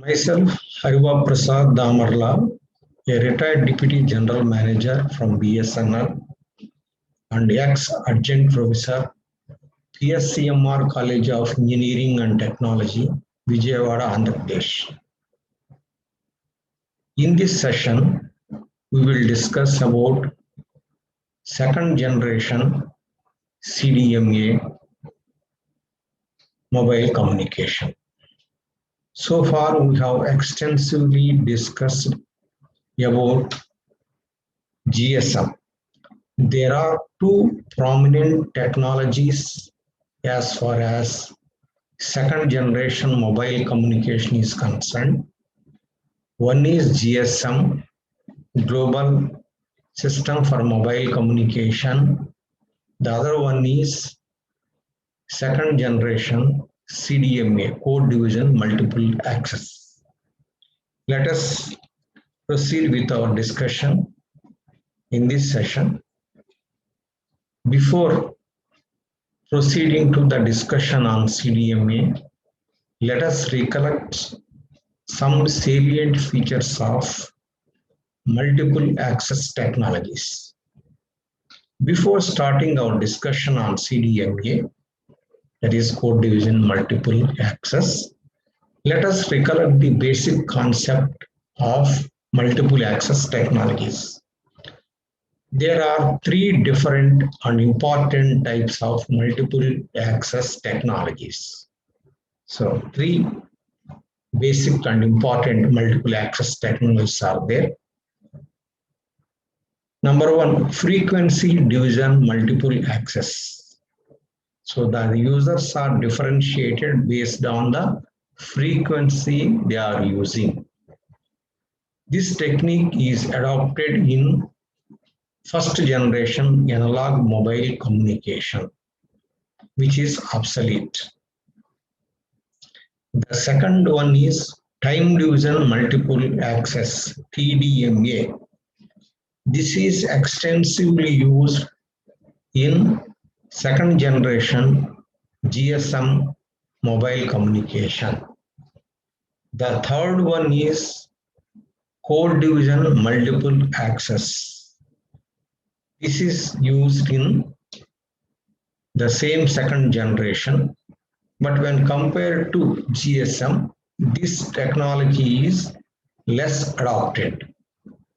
Myself, Hariva Prasad Damarla, a retired Deputy General Manager from BSNL and ex-adjunct professor, PSCMR College of Engineering and Technology, Vijayawada, Andhra Pradesh. In this session, we will discuss about second generation CDMA mobile communication. So far, we have extensively discussed about GSM. There are two prominent technologies as far as second generation mobile communication is concerned. One is GSM, Global System for Mobile Communication. The other one is second generation CDMA, Code Division Multiple Access. Let us proceed with our discussion in this session. Before proceeding to the discussion on CDMA, let us recollect some salient features of multiple access technologies. Before starting our discussion on CDMA, that is Code Division Multiple Access, let us recollect the basic concept of multiple access technologies. There are three different and important types of multiple access technologies. So, three basic and important multiple access technologies are there. Number one, frequency division multiple access. So the users are differentiated based on the frequency they are using. This technique is adopted in first generation analog mobile communication, which is obsolete. The second one is time division multiple access, TDMA. This is extensively used in second generation GSM mobile communication. The third one is code division multiple access. This is used in the same second generation, but when compared to GSM, this technology is less adopted.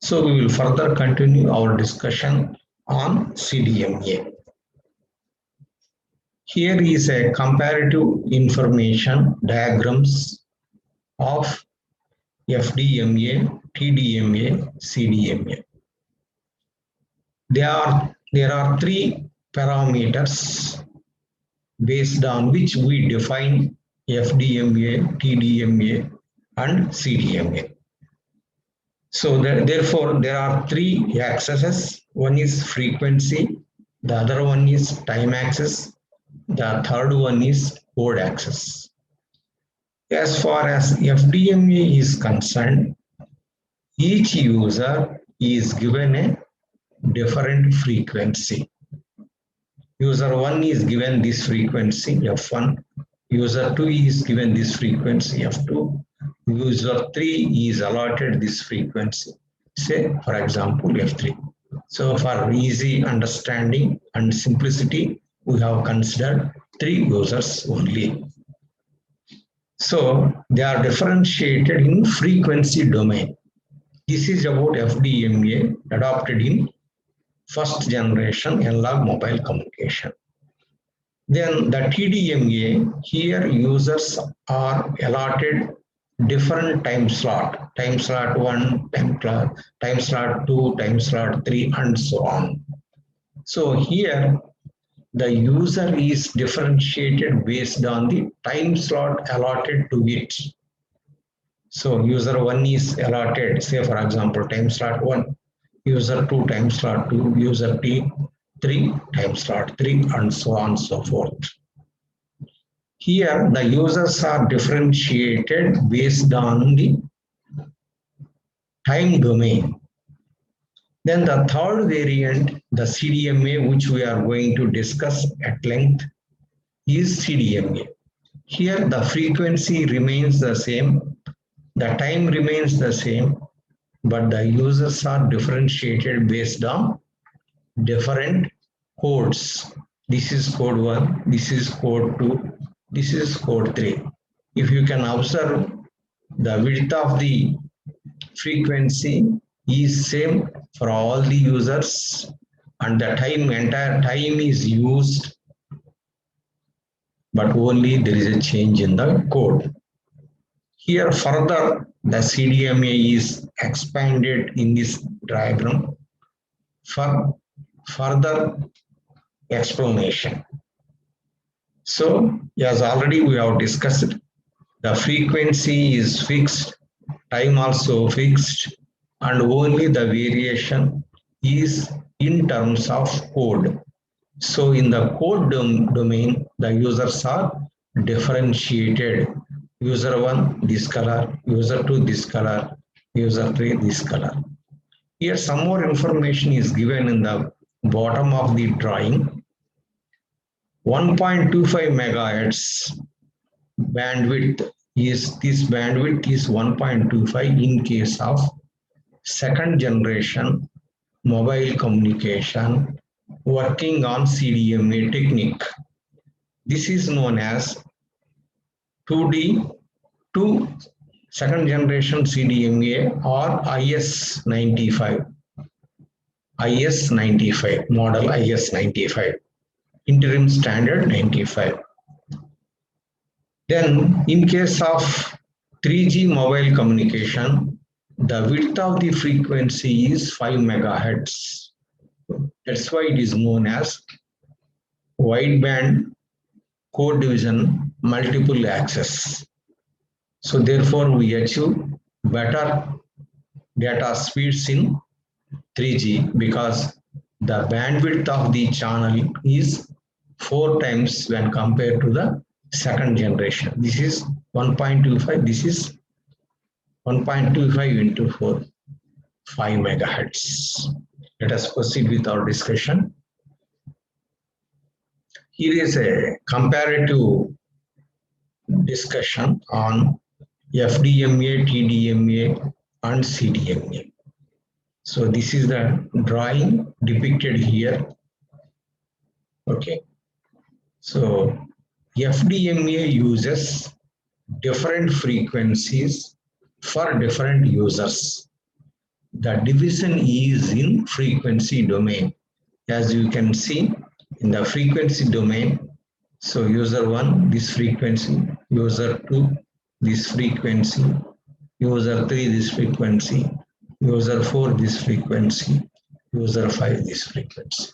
So we will further continue our discussion on CDMA. Here is a comparative information diagrams of FDMA, TDMA, CDMA. There are three parameters based on which we define FDMA, TDMA, and CDMA. So therefore, there are three accesses. One is frequency, the other one is time access, the third one is code access. As far as FDMA is concerned, each user is given a different frequency. User 1 is given this frequency F1, user 2 is given this frequency F2, user 3 is allotted this frequency, say for example F3. So for easy understanding and simplicity, we have considered three users only. So they are differentiated in frequency domain. This is about FDMA adopted in first generation analog mobile communication. Then the TDMA, here users are allotted different time slot 1, time slot 2, time slot 3, and so on. So here the user is differentiated based on the time slot allotted to it. So user 1 is allotted, say for example, time slot 1, user 2 time slot 2, user 3 time slot 3, and so on and so forth. Here the users are differentiated based on the time domain. Then the third variant, the CDMA, which we are going to discuss at length, is CDMA. Here the frequency remains the same, The time remains the same, but the users are differentiated based on different codes. This is code 1, this is code 2, this is code 3. If you can observe, the width of the frequency is same for all the users, and the entire time is used, but only there is a change in the code. Here further, the CDMA is expanded in this diagram for further explanation. So, as already we have discussed, the frequency is fixed, time also fixed, and only the variation is in terms of code. So, in the code domain, the users are differentiated. User 1 this color, user 2 this color, user 3 this color. Here some more information is given in the bottom of the drawing. 1.25 megahertz bandwidth is 1.25 in case of second generation mobile communication working on CDMA technique. This is known as 2D, second generation CDMA or IS-95, model IS-95, interim standard 95. Then in case of 3G mobile communication, the width of the frequency is 5 megahertz. That's why it is known as wideband code division multiple access. So therefore we achieve better data speeds in 3G because the bandwidth of the channel is 4 times when compared to the second generation. This is 1.25, this is 1.25 into 4, 5 megahertz. Let us proceed with our discussion. Here is a comparative discussion on FDMA, TDMA, and CDMA. So this is the drawing depicted here. Okay. So FDMA uses different frequencies for different users. The division is in frequency domain. As you can see in the frequency domain, so user 1 this frequency, user 2 this frequency, user 3 this frequency, user 4 this frequency, user 5 this frequency.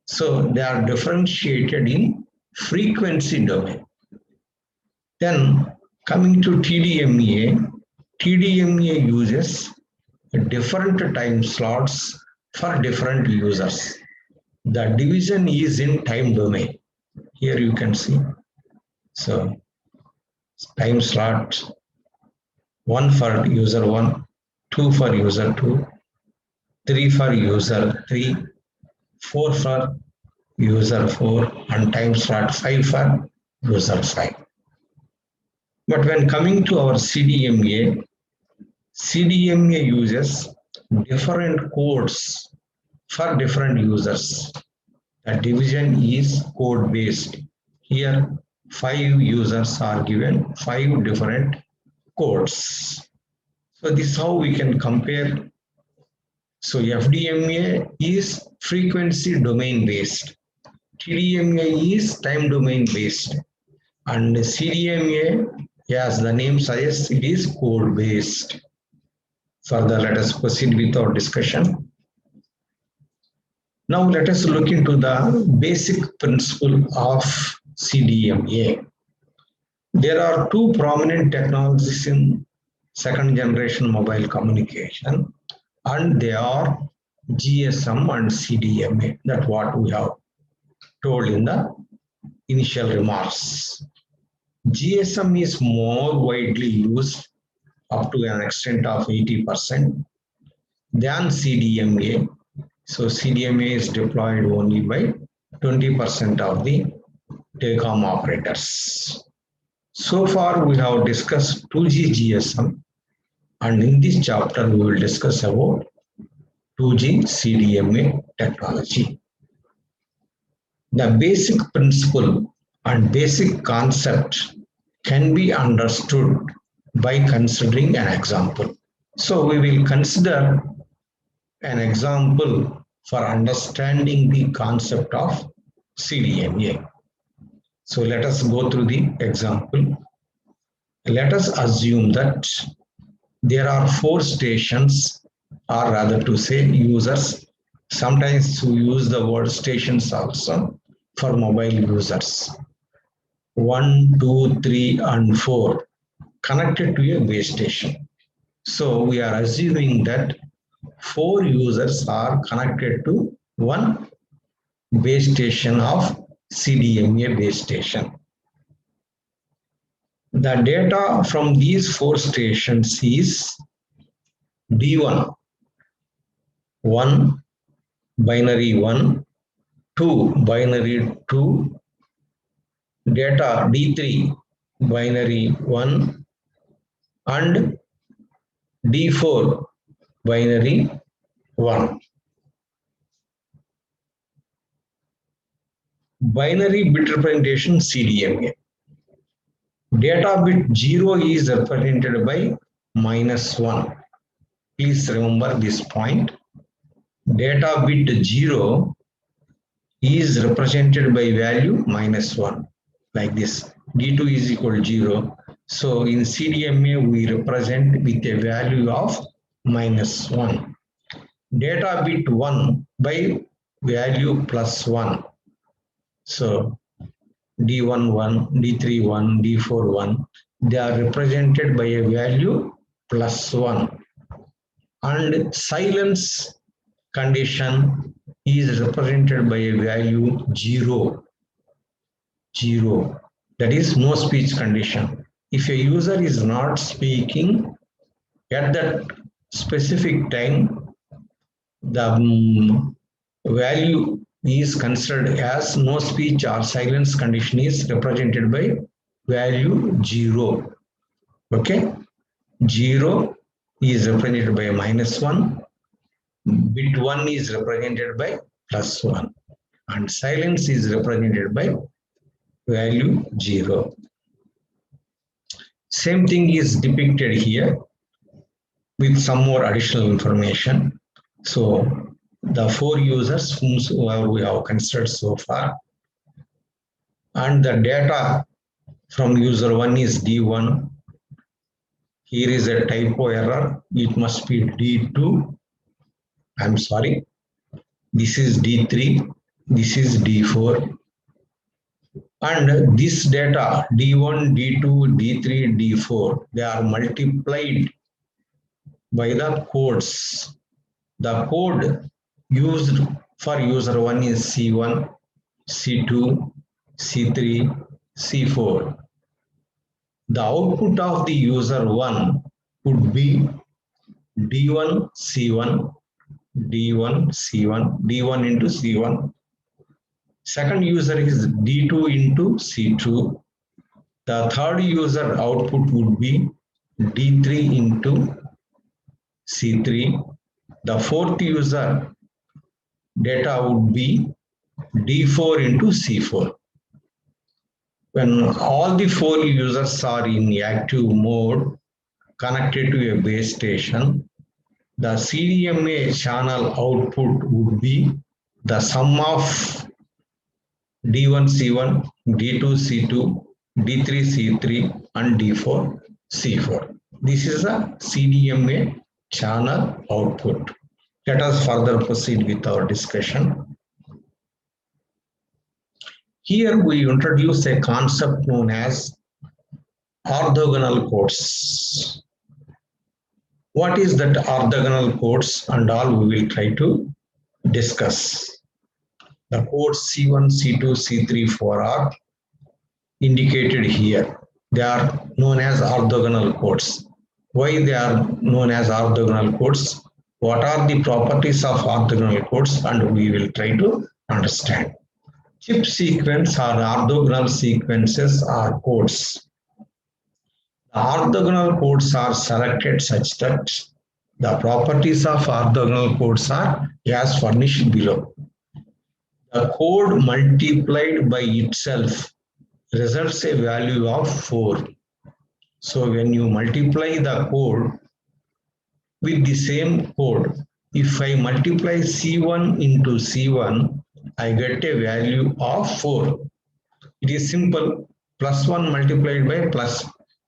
So they are differentiated in frequency domain. Then coming to TDMA, TDMA uses different time slots for different users. The division is in time domain. Here you can see. So time slot 1 for user 1, 2 for user 2, 3 for user 3, 4 for user 4, and time slot 5 for user 5. But when coming to our CDMA, CDMA uses different codes for different users. The division is code based. Here 5 users are given 5 different codes. So this is how we can compare. So FDMA is frequency domain based. TDMA is time domain based. And CDMA, as the name suggests, it is code based. Further, let us proceed with our discussion. Now let us look into the basic principle of CDMA. There are two prominent technologies in second generation mobile communication, and they are GSM and CDMA. That's what we have told in the initial remarks. GSM is more widely used up to an extent of 80% than CDMA. So CDMA is deployed only by 20% of the telecom operators. So far we have discussed 2G GSM And in this chapter, we will discuss about 2G CDMA technology. The basic principle and basic concept can be understood by considering an example. So we will consider an example for understanding the concept of CDMA. So let us go through the example. Let us assume that there are 4 stations, or rather to say users. Sometimes we use the word stations also for mobile users. 1, 2, 3, and 4 connected to a base station. So we are assuming that 4 users are connected to one base station of CDMA base station. The data from these 4 stations is D1, 1, binary 1, 2, binary 2, data D3, binary 1, and D4, binary 1. Binary bit representation CDMA. Data bit 0 is represented by -1. Please remember this point. Data bit 0 is represented by value -1, like this. D2 is equal to 0. So in CDMA, we represent with a value of -1. Data bit 1 by value +1. So D1 1, D3 1, D4 1, they are represented by a value +1. And silence condition is represented by a value 0. That is no speech condition. If a user is not speaking at that specific time, the value is considered as no speech or silence condition is represented by value 0. Okay, 0 is represented by -1, bit 1 is represented by +1, and silence is represented by value 0. Same thing is depicted here with some more additional information. So the 4 users whom we have considered so far, and the data from user 1 is D1. Here is a typo error. It must be D2. I'm sorry. This is D3. This is D4. And this data D1, D2, D3, D4, they are multiplied by the codes. The code used for user 1 is C1, C2, C3, C4. The output of the user 1 would be D1, C1, D1, C1, D1 into C1. Second user is D2 into C2. The third user output would be D3 into C3. The fourth user data would be D4 into C4. When all the 4 users are in active mode connected to a base station, the CDMA channel output would be the sum of D1 C1, D2 C2, D3 C3, and D4 C4. This is a CDMA channel output. Let us further proceed with our discussion. Here we introduce a concept known as orthogonal codes. What is that orthogonal codes and all we will try to discuss. The codes C1, C2, C3, 4 are indicated here. They are known as orthogonal codes. Why they are known as orthogonal codes? What are the properties of orthogonal codes? And we will try to understand. Chip sequence or orthogonal sequences are codes. The orthogonal codes are selected such that the properties of orthogonal codes are as furnished below. The code multiplied by itself results a value of 4. So when you multiply the code with the same code, if I multiply C1 into C1, I get a value of 4. It is simple. Plus 1 multiplied by plus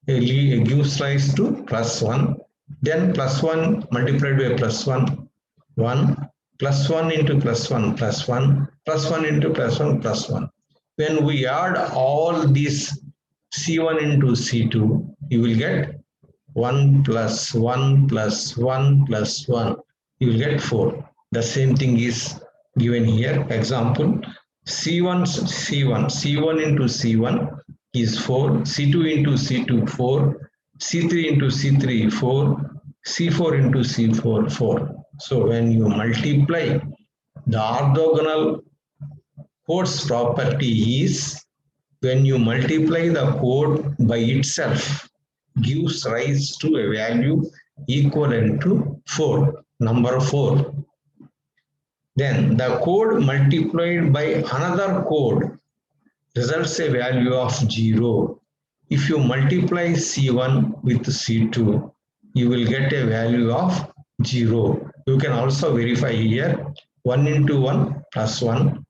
gives rise to plus 1. Then plus 1 multiplied by plus 1, 1. Plus 1 into plus 1, plus 1. Plus 1 into plus 1, plus 1. When we add all these C1 into C2, you will get 1 plus 1 plus 1 plus 1. You will get 4. The same thing is given here. Example, C1 into C1 is 4, C2 into C2 4, C3 into C3 4, C4 into C4 4. So when you multiply, the orthogonal codes property is when you multiply the code by itself gives rise to a value equivalent to 4, number 4. Then the code multiplied by another code results a value of 0. If you multiply C1 with C2, you will get a value of 0. You can also verify here 1 into 1 plus 1,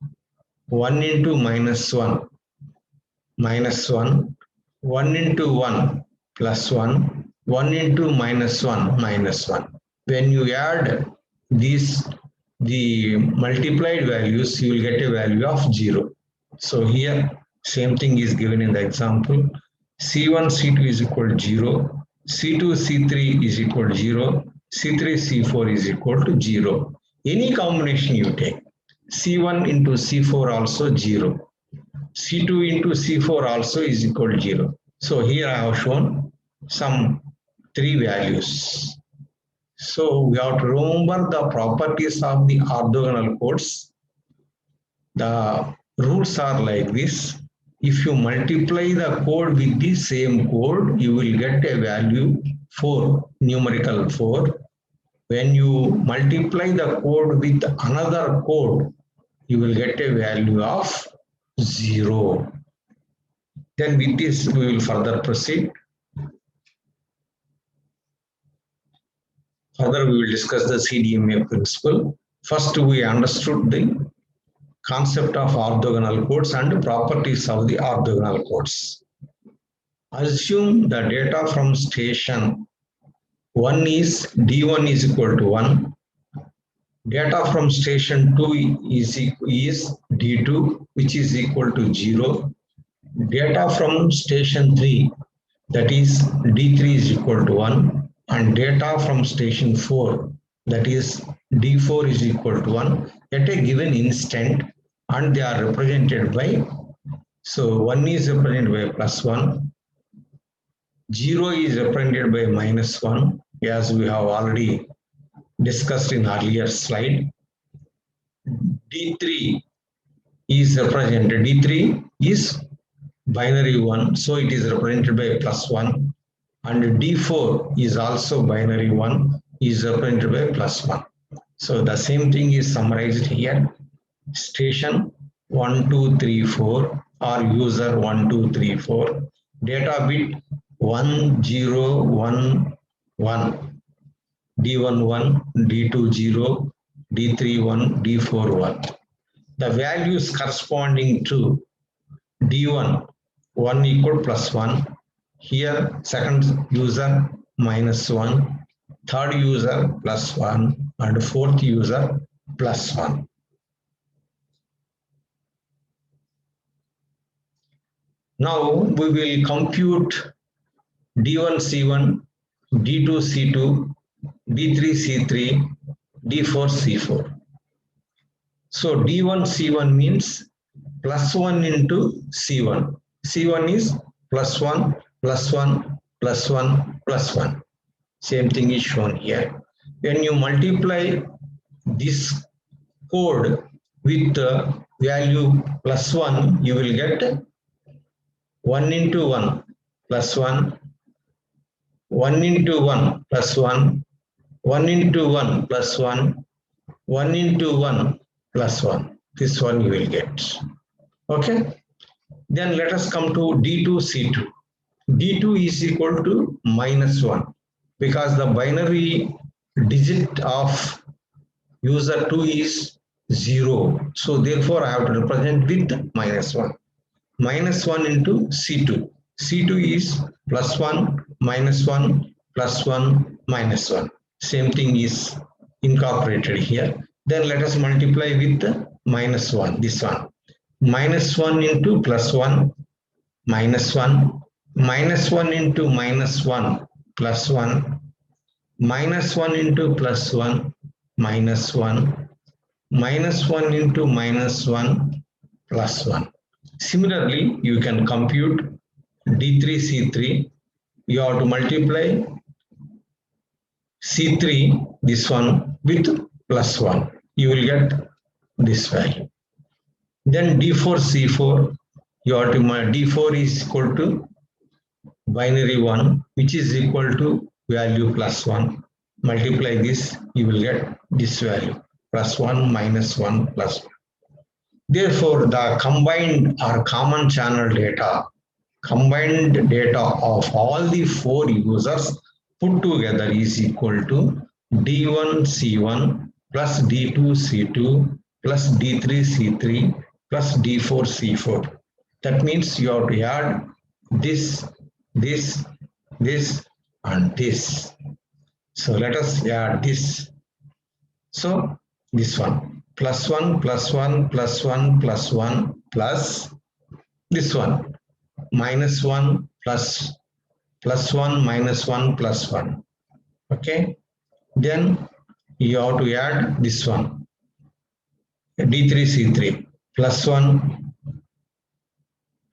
1 into minus 1 minus 1, 1 into 1 plus 1, 1 into minus 1 minus 1. When you add these the multiplied values, you will get a value of 0. So here same thing is given in the example. C1 C2 is equal to 0, C2 C3 is equal to 0, C3 C4 is equal to 0. Any combination you take, C1 into C4 also 0. C2 into C4 also is equal to 0. So here I have shown some 3 values. So we have to remember the properties of the orthogonal codes. The rules are like this. If you multiply the code with the same code, you will get a value 4, numerical 4. When you multiply the code with another code, you will get a value of 0. Then with this, we will further proceed. Further, we will discuss the CDMA principle. First, we understood the concept of orthogonal codes and properties of the orthogonal codes. Assume the data from station 1 is D1 is equal to 1. Data from station 2 is D2, which is equal to 0. Data from station 3, that is D3 is equal to 1. And data from station 4, that is D4 is equal to 1 at a given instant, and they are represented by, so 1 is represented by plus 1, 0 is represented by minus 1, as we have already discussed in earlier slide. D3 is represented, D3 is binary 1, so it is represented by plus 1, and D4 is also binary 1, is represented by plus 1. So the same thing is summarized here. Station 1, 2, 3, 4 or user 1, 2, 3, 4. Data bit 1, 0, 1, 1. D1 1, D2 0, D3 1, D4 1. The values corresponding to D1 1 equal plus 1. Here second user minus 1, third user plus 1, and fourth user plus 1. Now we will compute D1 C1, D2 C2, D3 C3, D4 C4. So D1 C1 means plus 1 into C1. C1 is plus 1, plus 1, plus 1, plus 1. Same thing is shown here. When you multiply this code with the value plus 1, you will get 1 into 1 plus 1, 1 into 1 plus 1, 1 into 1 plus 1, 1 into 1 plus 1. This one you will get. Okay. Then let us come to D2C2. D2 is equal to minus 1 because the binary digit of user 2 is 0. So therefore I have to represent with minus 1. Minus 1 into C2. C2 is plus 1, minus 1, plus 1, minus 1. Same thing is incorporated here. Then let us multiply with minus 1, this one. Minus 1 into plus 1, minus 1, minus 1 into minus 1, plus 1, minus 1 into plus 1, minus 1, minus 1 into minus 1, plus 1. Similarly, you can compute D3C3. You have to multiply C3, this one, with plus 1. You will get this value. Then D4C4, you have to D4 is equal to binary 1, which is equal to value plus 1. Multiply this, you will get this value, plus 1, minus 1, plus 1. Therefore, the combined or common channel data, combined data of all the 4 users put together is equal to D1C1 plus D2C2 plus D3C3 plus D4C4. That means you have to add this, this, this, and this. So let us add this. So this one, plus 1, plus 1, plus 1, plus 1, plus this one, minus 1, plus 1, minus 1, plus 1. Okay. Then you have to add this one, D3C3, plus 1,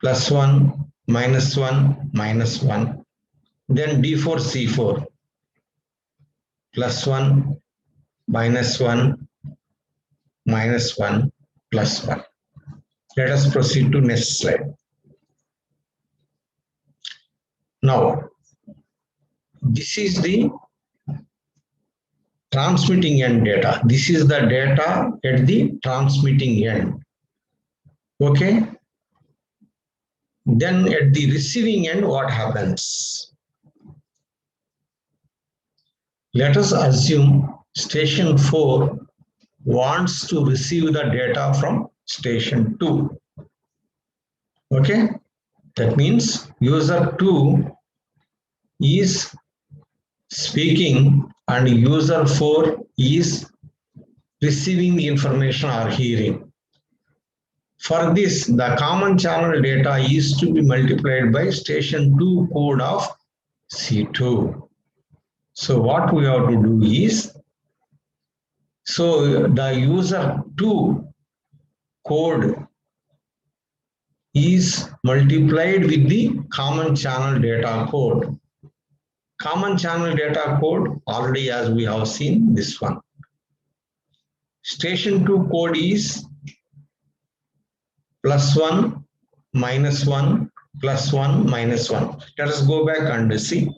plus 1, minus 1, minus 1. Then D4C4, plus 1, minus 1, minus 1, plus 1. Let us proceed to next slide. Now, this is the transmitting end data. This is the data at the transmitting end. Okay. Then at the receiving end, what happens? Let us assume station 4 wants to receive the data from station 2. Okay. That means user 2 is speaking and user 4 is receiving the information or hearing. For this, the common channel data is to be multiplied by station 2 code of C2. So what we have to do is, so the user 2 code is multiplied with the common channel data code. Common channel data code already as we have seen this one. Station 2 code is plus 1, minus 1, plus 1, minus 1. Let us go back and see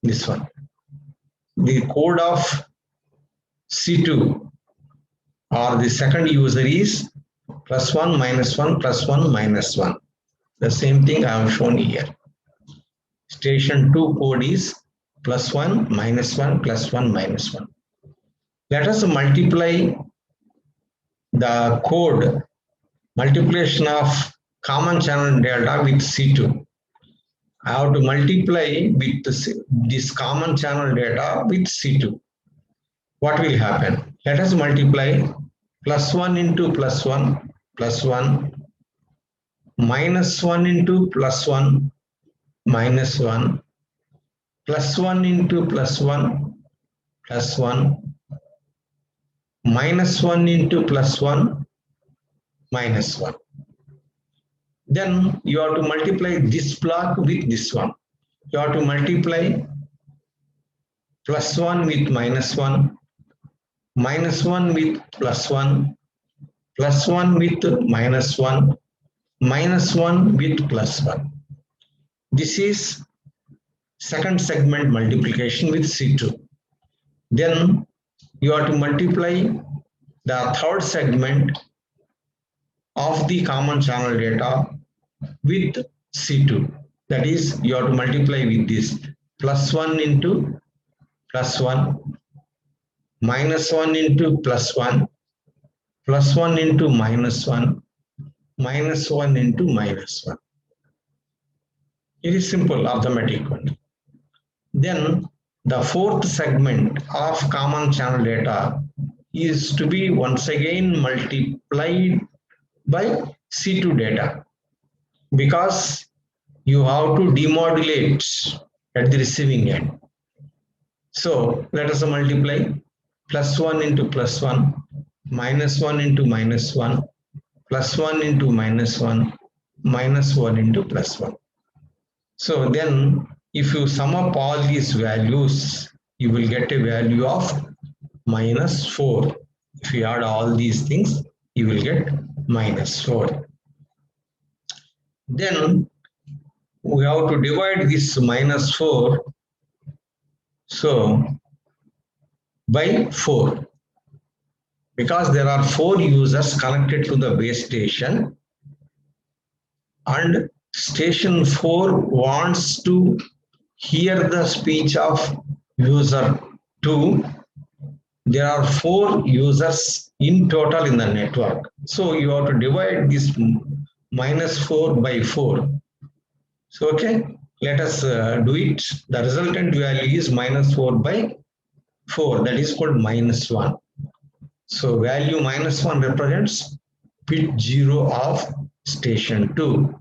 this one. The code of C2 or the second user is plus 1, minus 1, plus 1, minus 1. The same thing I have shown here. Station 2 code is plus 1, minus 1, plus 1, minus 1. Let us multiply the code, multiplication of common channel data with C2. I have to multiply with this common channel data with C2. What will happen? Let us multiply plus 1 into plus 1, plus 1, minus 1 into plus 1, minus 1, plus 1 into plus 1, plus 1, minus 1 into plus 1, minus 1. Then you have to multiply this block with this one. You have to multiply plus 1 with minus 1, minus 1 with plus 1, plus 1 with minus 1, minus 1 with plus 1. This is second segment multiplication with C2. Then you have to multiply the third segment of the common channel data with C2. That is, you have to multiply with this +1 into +1, -1 into +1, +1 into -1, -1 into -1. It is simple arithmetic one. Then the fourth segment of common channel data is to be once again multiplied by C2 data, because you have to demodulate at the receiving end. So let us multiply +1 into +1, -1 into -1, +1 into -1, -1 into +1. So then if you sum up all these values, you will get a value of -4. If you add all these things, you will get -4. Then we have to divide this -4 by 4, because there are 4 users connected to the base station, and station 4 wants to hear the speech of user 2. There are 4 users in total in the network. So you have to divide this -4 by 4. So okay, let us do it. The resultant value is -4 by 4. That is called -1. So value -1 represents bit 0 of station 2.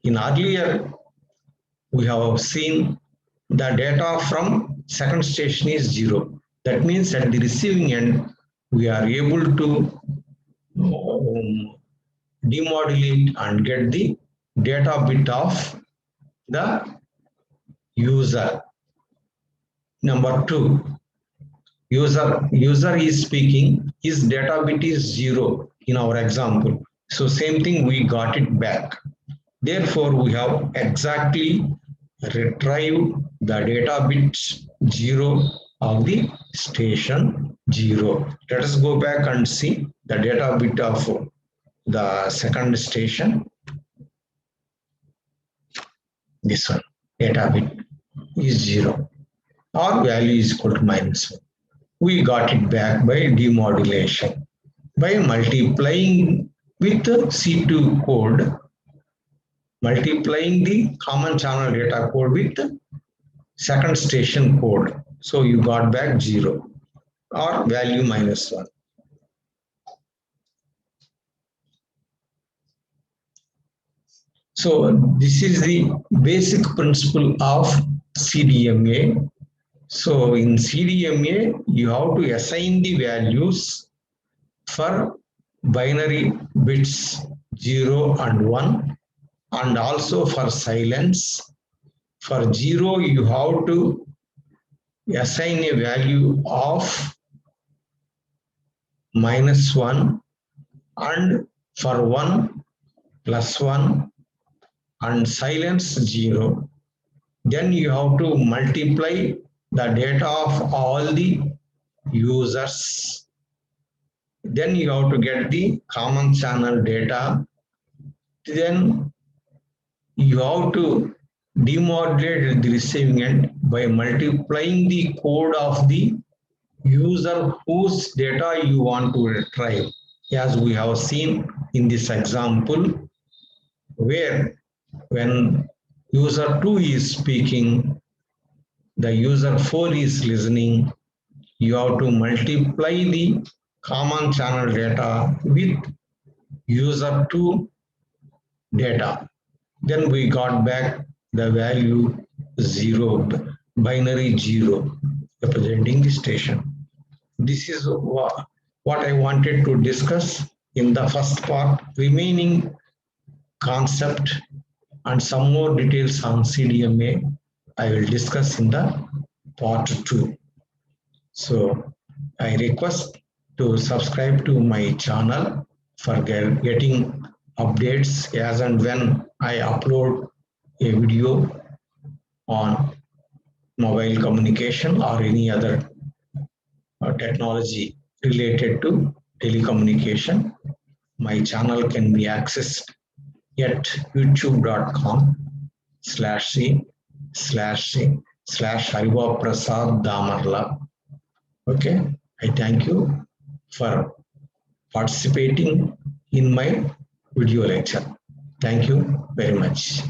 In earlier, we have seen the data from second station is 0. That means at the receiving end, we are able to demodulate and get the data bit of the user. Number 2, user is speaking, his data bit is 0 in our example. So same thing, we got it back. Therefore, we have exactly retrieved the data bit 0 of the station 0. Let us go back and see the data bit of the second station. This one, data bit is 0 or value is equal to -1. We got it back by demodulation, by multiplying with C2 code, multiplying the common channel data code with second station code. So you got back 0 or value -1. So this is the basic principle of CDMA. So in CDMA, you have to assign the values for binary bits 0 and 1, and also for silence. For 0, you have to assign a value of -1, and for 1, +1, and silence 0. Then you have to multiply the data of all the users. Then you have to get the common channel data. Then you have to demodulate the receiving end by multiplying the code of the user whose data you want to retrieve, as we have seen in this example, where when user 2 is speaking, the user 4 is listening, you have to multiply the common channel data with user 2 data. Then we got back the value 0, binary 0, representing the station. This is what I wanted to discuss in the first part. Remaining concept and some more details on CDMA I will discuss in the part 2. So I request to subscribe to my channel for getting updates as and when I upload a video on mobile communication or any other technology related to telecommunication, my channel can be accessed at youtube.com/c/Hariva Prasad Damarla. Okay, I thank you for participating in my video lecture. Thank you very much.